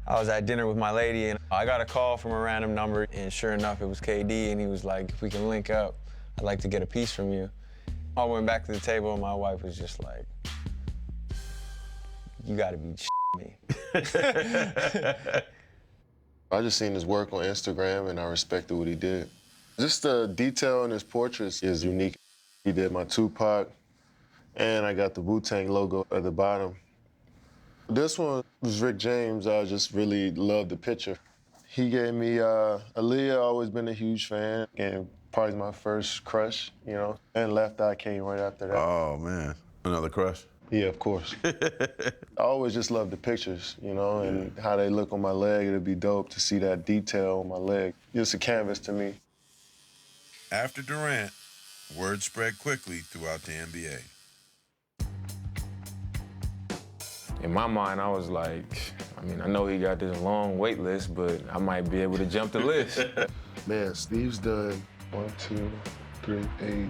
I was at dinner with my lady, and I got a call from a random number, and sure enough, it was KD, and he was like, if we can link up, I'd like to get a piece from you. I went back to the table, and my wife was just like, you gotta be me. I just seen his work on Instagram, and I respected what he did. Just the detail in his portraits is unique. He did my Tupac, and I got the Wu-Tang logo at the bottom. This one was Rick James. I just really loved the picture. He gave me Aaliyah, always been a huge fan, and probably my first crush, you know, and Left Eye came right after that. Oh, man. Another crush? Yeah, of course. I always just loved the pictures, you know, and how they look on my leg. It'd be dope to see that detail on my leg. It's a canvas to me. After Durant, word spread quickly throughout the NBA. In my mind, I was like, I know he got this long wait list, but I might be able to jump the list. Man, Steve's done 1, 2, 3, 8, 9, 10,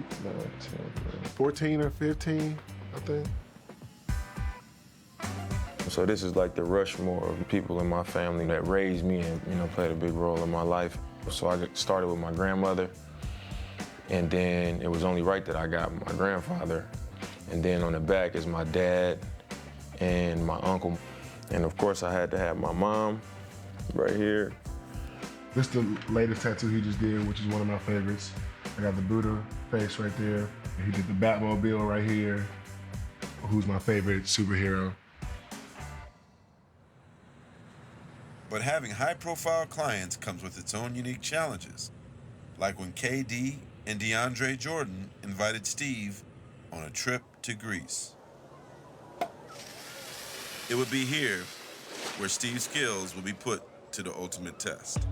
14 or 15, I think. So this is like the Rushmore of people in my family that raised me and, played a big role in my life. So I started with my grandmother, and then it was only right that I got my grandfather. And then on the back is my dad and my uncle. And of course I had to have my mom right here. This is the latest tattoo he just did, which is one of my favorites. I got the Buddha face right there. He did the Batmobile right here, who's my favorite superhero. But having high-profile clients comes with its own unique challenges, like when KD and DeAndre Jordan invited Steve on a trip to Greece. It would be here where Steve's skills will be put to the ultimate test.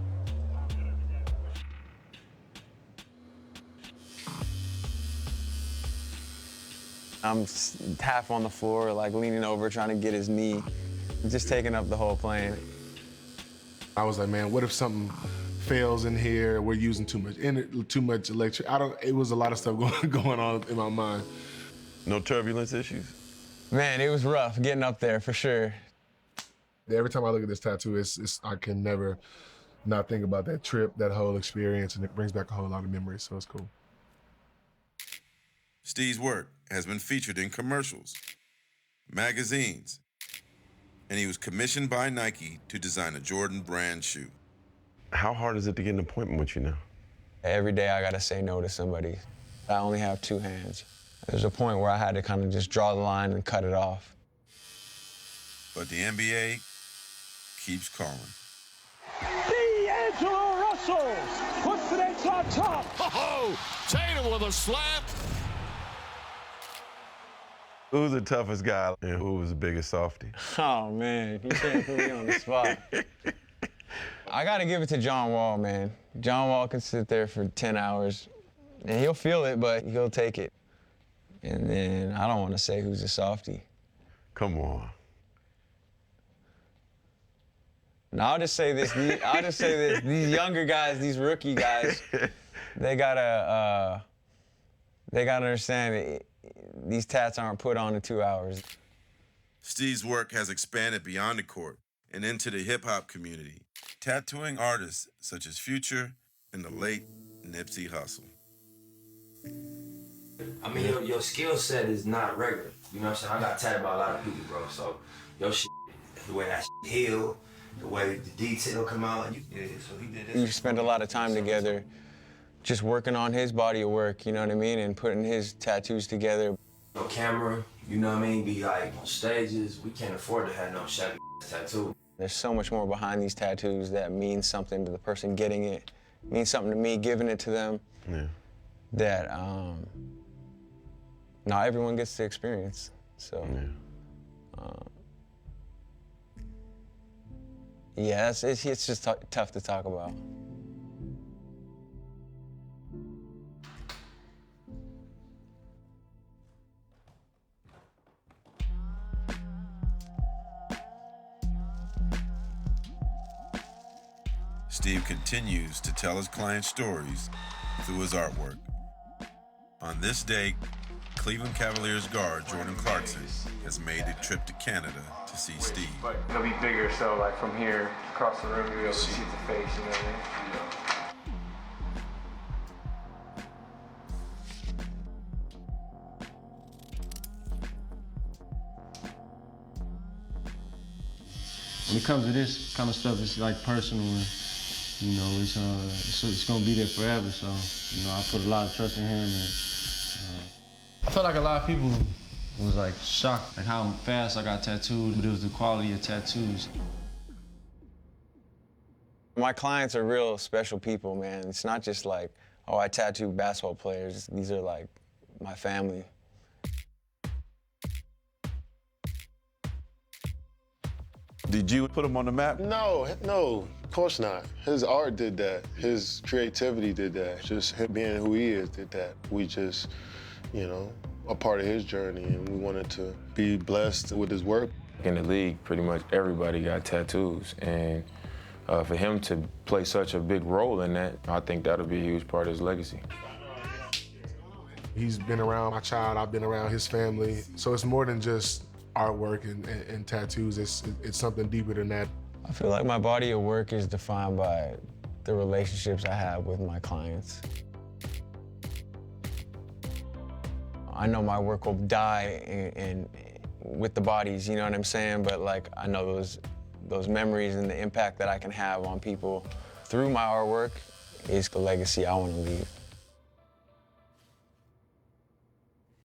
I'm half on the floor, like leaning over, trying to get his knee, just taking up the whole plane. I was like, man, what if something fails in here? We're using too much electric. It was a lot of stuff going on in my mind. No turbulence issues? Man, it was rough getting up there for sure. Every time I look at this tattoo, I can never not think about that trip, that whole experience, and it brings back a whole lot of memories, so it's cool. Steve's work has been featured in commercials, magazines, and he was commissioned by Nike to design a Jordan brand shoe. How hard is it to get an appointment with you now? Every day I gotta say no to somebody. I only have 2 hands. There's a point where I had to kind of just draw the line and cut it off. But the NBA keeps calling. D'Angelo Russell puts the Knicks on top. Oh, Tatum with a slap. Who's the toughest guy and who was the biggest softie? Oh, man, you can't put me on the spot. I gotta give it to John Wall, man. John Wall can sit there for 10 hours, and he'll feel it, but he'll take it. And then I don't want to say who's a softie. Come on. No, I'll just say this. These younger guys, these rookie guys, they gotta understand that these tats aren't put on in 2 hours. Steve's work has expanded beyond the court and into the hip-hop community, tattooing artists such as Future and the late Nipsey Hussle. I mean, your skill set is not regular. You know what I'm saying? I got tatted by a lot of people, bro. So your shit, the way that shit heal, the way the detail come out, so he did this. You spend a lot of time together just working on his body of work, you know what I mean, and putting his tattoos together. No camera, you know what I mean, be like on stages. We can't afford to have no shabby tattoo. There's so much more behind these tattoos that means something to the person getting it, means something to me giving it to them. Yeah. That not everyone gets to experience. So yeah, it's just tough to talk about. Steve continues to tell his clients' stories through his artwork. On this day, Cleveland Cavaliers guard Jordan Clarkson has made a trip to Canada to see Steve. But it'll be bigger, so like from here across the room, you'll be able to see the face, you know what I mean? When it comes to this kind of stuff, it's like personal, and, you know, it's gonna be there forever. So, you know, I put a lot of trust in him, and I felt like a lot of people was like shocked at how fast I got tattooed, but it was the quality of tattoos. My clients are real special people, man. It's not just like, oh, I tattoo basketball players. These are like my family. Did you put him on the map? No, of course not. His art did that. His creativity did that. Just him being who he is did that. We just, you know, a part of his journey, and we wanted to be blessed with his work. In the league, pretty much everybody got tattoos, and for him to play such a big role in that, I think that'll be a huge part of his legacy. He's been around my child, I've been around his family, so it's more than just artwork and tattoos. It's something deeper than that. I feel like my body of work is defined by the relationships I have with my clients. I know my work will die with the bodies, you know what I'm saying? But like, I know those memories and the impact that I can have on people through my artwork is the legacy I want to leave.